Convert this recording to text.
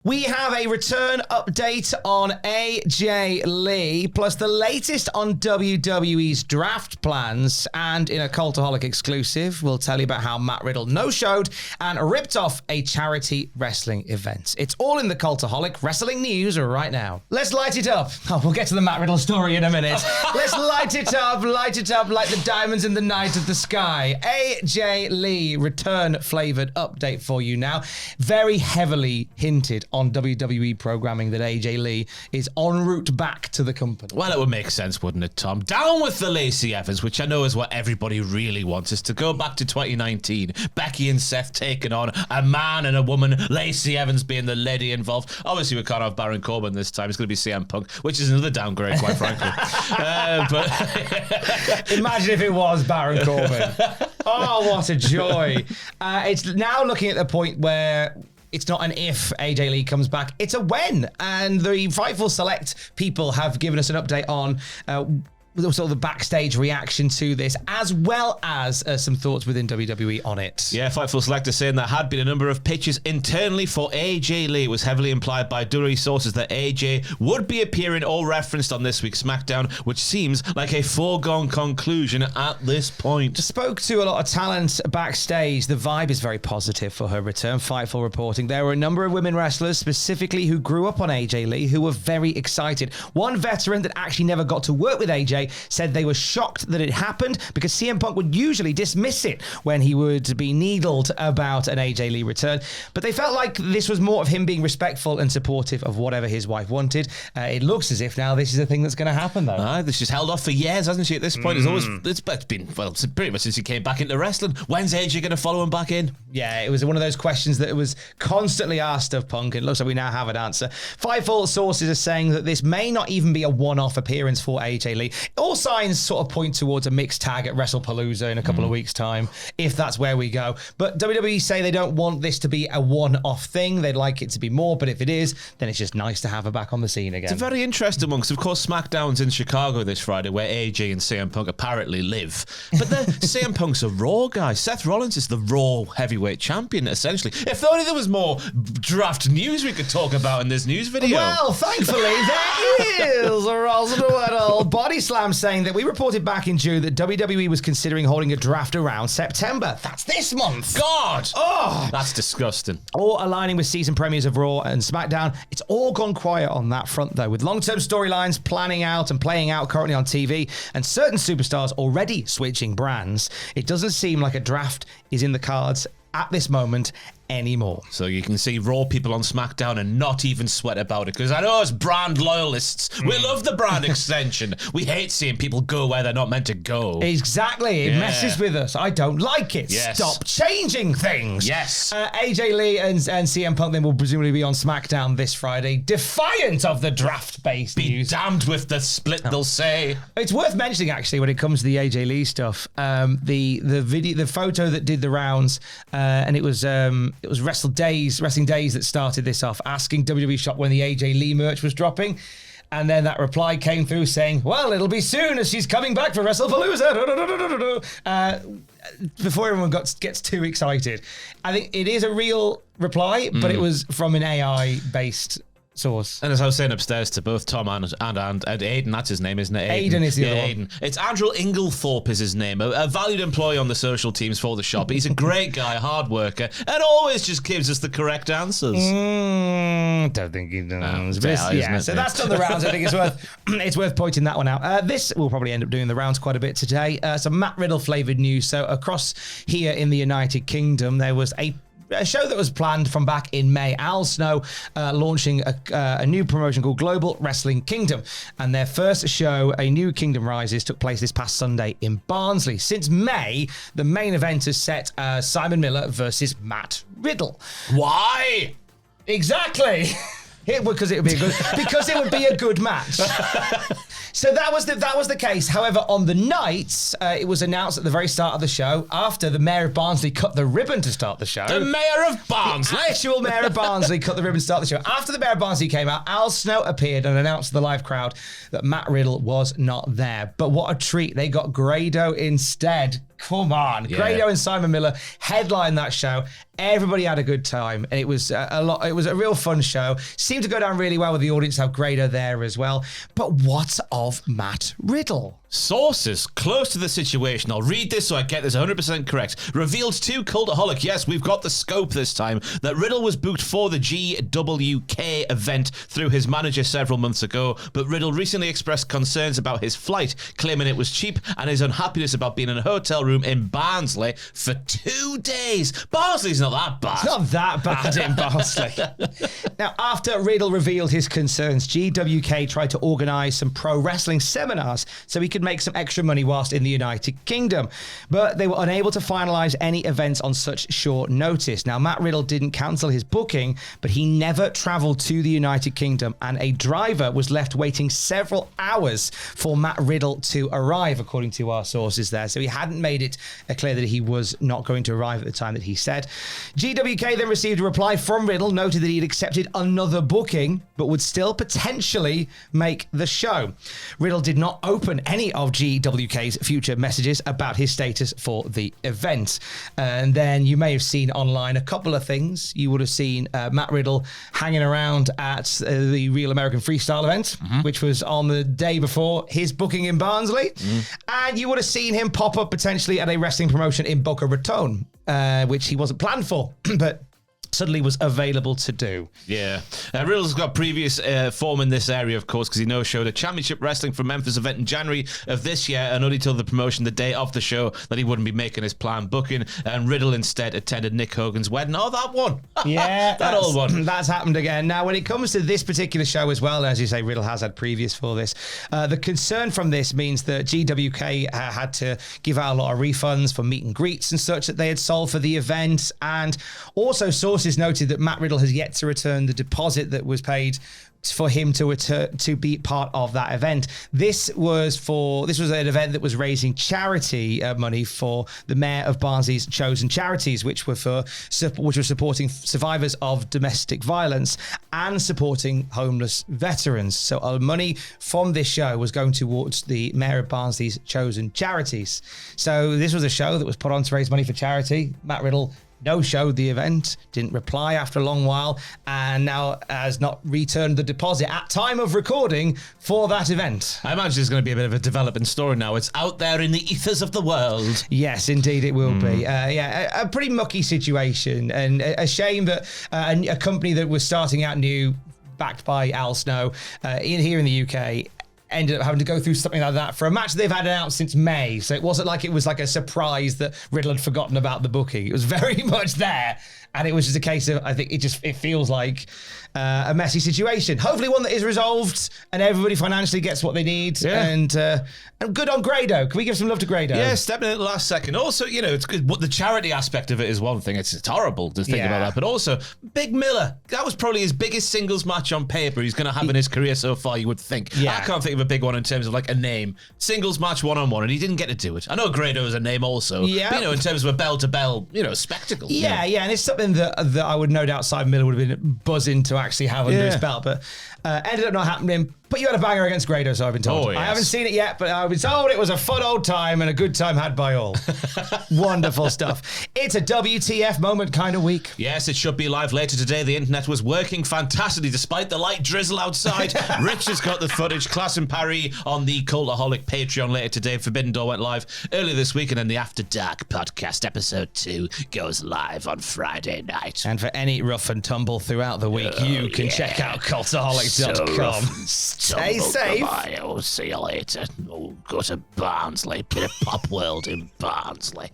We have a return update on AJ Lee, plus the latest on WWE's draft plans, and in a Cultaholic exclusive, we'll tell you about how Matt Riddle no-showed and ripped off a charity wrestling event. It's all in the Cultaholic wrestling news right now. Let's light it up. Oh, we'll get to the Matt Riddle story in a minute. Let's light it up like the diamonds in the night of the sky. AJ Lee return-flavoured update for you now. Very heavily hinted on WWE programming that AJ Lee is en route back to the company. Well, it would make sense, wouldn't it, Tom? Down with the Lacey Evans, which I know is what everybody really wants, is to go back to 2019. Becky and Seth taking on a man and a woman, Lacey Evans being the lady involved. Obviously, we can't have Baron Corbin this time. It's going to be CM Punk, which is another downgrade, quite frankly. But imagine if it was Baron Corbin. Oh, what a joy. It's now looking at the point where it's not an if AJ Lee comes back, it's a when. And the Fightful Select people have given us an update on sort of the backstage reaction to this, as well as some thoughts within WWE on it. Yeah, Fightful Select is saying there had been a number of pitches internally for AJ Lee. It was heavily implied by WWE sources that AJ would be appearing or referenced on this week's SmackDown, which seems like a foregone conclusion at this point. Spoke to a lot of talent backstage. The vibe is very positive for her return. Fightful reporting there were a number of women wrestlers, specifically who grew up on AJ Lee, who were very excited. One veteran that actually never got to work with AJ said they were shocked that it happened because CM Punk would usually dismiss it when he would be needled about an AJ Lee return. But they felt like this was more of him being respectful and supportive of whatever his wife wanted. It looks as if now this is a thing that's going to happen, though. This she's held off for years, hasn't she? At this point, it's been pretty much since he came back into wrestling. When's AJ going to follow him back in? Yeah, it was one of those questions that was constantly asked of Punk, and it looks like we now have an answer. Fightful sources are saying that this may not even be a one-off appearance for AJ Lee. All signs sort of point towards a mixed tag at WrestlePalooza in a couple of weeks' time, if that's where we go. But WWE say they don't want this to be a one-off thing. They'd like it to be more, but if it is, then it's just nice to have her back on the scene again. It's a very interesting one, because of course SmackDown's in Chicago this Friday, where AJ and CM Punk apparently live. But CM Punk's a Raw guy. Seth Rollins is the Raw heavyweight champion, essentially. If only there was more draft news we could talk about in this news video. Well, thankfully, there is a Roswell Body Slam saying that we reported back in June that WWE was considering holding a draft around September. That's this month. God! Oh! That's disgusting. Or aligning with season premieres of Raw and SmackDown. It's all gone quiet on that front, though, with long-term storylines planning out and playing out currently on TV, and certain superstars already switching brands. It doesn't seem like a draft is in the cards at this moment anymore. So you can see Raw people on SmackDown and not even sweat about it, because I know as brand loyalists, we love the brand extension. We hate seeing people go where they're not meant to go. Exactly. It messes with us. I don't like it. Yes. Stop changing things. Yes. AJ Lee and CM Punk then will presumably be on SmackDown this Friday, defiant of the draft-based news. Be damned with the split, they'll say. It's worth mentioning, actually, when it comes to the AJ Lee stuff, the photo that did the rounds, and it was Wrestling Days that started this off, asking WWE Shop when the AJ Lee merch was dropping. And then that reply came through saying, well, it'll be soon as she's coming back for WrestlePalooza. Before everyone gets too excited. I think it is a real reply, but it was from an AI-based source. And as I was saying upstairs to both Tom and Aiden, that's his name, isn't it? Aiden is the other one. Aiden. It's Andrew Inglethorpe is his name, a valued employee on the social teams for the shop. He's a great guy, a hard worker, and always just gives us the correct answers. Don't think he does. So that's done the rounds. I think it's worth pointing that one out. This will probably end up doing the rounds quite a bit today. Some Matt Riddle flavoured news. So across here in the United Kingdom, there was a show that was planned from back in May. Al Snow launching a new promotion called Global Wrestling Kingdom. And their first show, A New Kingdom Rises, took place this past Sunday in Barnsley. Since May, the main event is set Simon Miller versus Matt Riddle. Why? Exactly. Because it would be a good match. So that was the case. However, on the night, it was announced at the very start of the show, after the Mayor of Barnsley cut the ribbon to start the show. The Mayor of Barnsley? The actual Mayor of Barnsley cut the ribbon to start the show. After the Mayor of Barnsley came out, Al Snow appeared and announced to the live crowd that Matt Riddle was not there. But what a treat. They got Grado instead. come on. Yeah. Grado and Simon Miller headlined that show. Everybody had a good time. And it was it was a real fun show. Seemed to go down really well with the audience, have Grado there as well. But what of Matt Riddle? Sources close to the situation, I'll read this so I get this 100% correct, revealed to Cultaholic, yes, we've got the scope this time, that Riddle was booked for the GWK event through his manager several months ago, but Riddle recently expressed concerns about his flight, claiming it was cheap, and his unhappiness about being in a hotel room in Barnsley for 2 days. Barnsley's not that bad. It's not that bad in Barnsley. Now, after Riddle revealed his concerns, GWK tried to organise some pro wrestling seminars so he could make some extra money whilst in the United Kingdom. But they were unable to finalise any events on such short notice. Now, Matt Riddle didn't cancel his booking, but he never travelled to the United Kingdom, and a driver was left waiting several hours for Matt Riddle to arrive, according to our sources there. So he hadn't made it clear that he was not going to arrive at the time that he said. GWK then received a reply from Riddle, noted that he had accepted another booking, but would still potentially make the show. Riddle did not open any of GWK's future messages about his status for the event. And then you may have seen online a couple of things. You would have seen Matt Riddle hanging around at the Real American Freestyle event, which was on the day before his booking in Barnsley. And you would have seen him pop up potentially at a wrestling promotion in Boca Raton, which he wasn't planned for, but suddenly was available to do. Yeah. Riddle's got previous form in this area, of course, because he no-showed a championship wrestling from Memphis event in January of this year and only told the promotion the day of the show that he wouldn't be making his planned booking. And Riddle instead attended Nick Hogan's wedding. Oh, that one. Yeah. that old one. That's happened again. Now, when it comes to this particular show as well, as you say, Riddle has had previous for this. The concern from this means that GWK had to give out a lot of refunds for meet and greets and such that they had sold for the event. And also sources noted that Matt Riddle has yet to return the deposit that was paid for him to be part of that event. This was an event that was raising charity money for the mayor of Barnsley's chosen charities, which were supporting survivors of domestic violence and supporting homeless veterans. So money from this show was going towards the mayor of Barnsley's chosen charities. So this was a show that was put on to raise money for charity. Matt Riddle no-showed the event, didn't reply after a long while, and now has not returned the deposit at time of recording for that event. I imagine it's going to be a bit of a developing story now. It's out there in the ethers of the world. Yes, indeed it will be. A pretty mucky situation, and a shame that a company that was starting out new, backed by Al Snow, here in the UK, ended up having to go through something like that for a match they've had announced since May. So it wasn't like it was like a surprise that Riddle had forgotten about the booking. It was very much there. And it was just a case of, I think it feels like a messy situation. Hopefully one that is resolved and everybody financially gets what they need. Yeah. And good on Grado. Can we give some love to Grado? Yeah, stepping in at the last second. Also, it's good. The charity aspect of it is one thing. It's horrible to think about that. But also, Big Miller. That was probably his biggest singles match on paper he's going to have in his career so far, you would think. Yeah. I can't think of a big one in terms of like a name. Singles match one-on-one, and he didn't get to do it. I know Grado is a name also. Yeah. But, in terms of a bell-to-bell, spectacle. Yeah, and it's something that I would no doubt Simon Miller would have been buzzing to actually have under his belt, but ended up not happening. But you had a banger against Grado, so I've been told. Oh, yes. I haven't seen it yet, but I've been told it was a fun old time and a good time had by all. Wonderful stuff. It's a WTF moment kind of week. Yes, it should be live later today. The internet was working fantastically despite the light drizzle outside. Rich has got the footage. Class and Parry on the Cultaholic Patreon later today. Forbidden Door went live earlier this week, and then the After Dark podcast episode 2 goes live on Friday night. And for any rough and tumble throughout the week, you can check out cultaholic.com. Stay safe. I'll see you later. Oh, go to Barnsley. Bit of Pop World in Barnsley.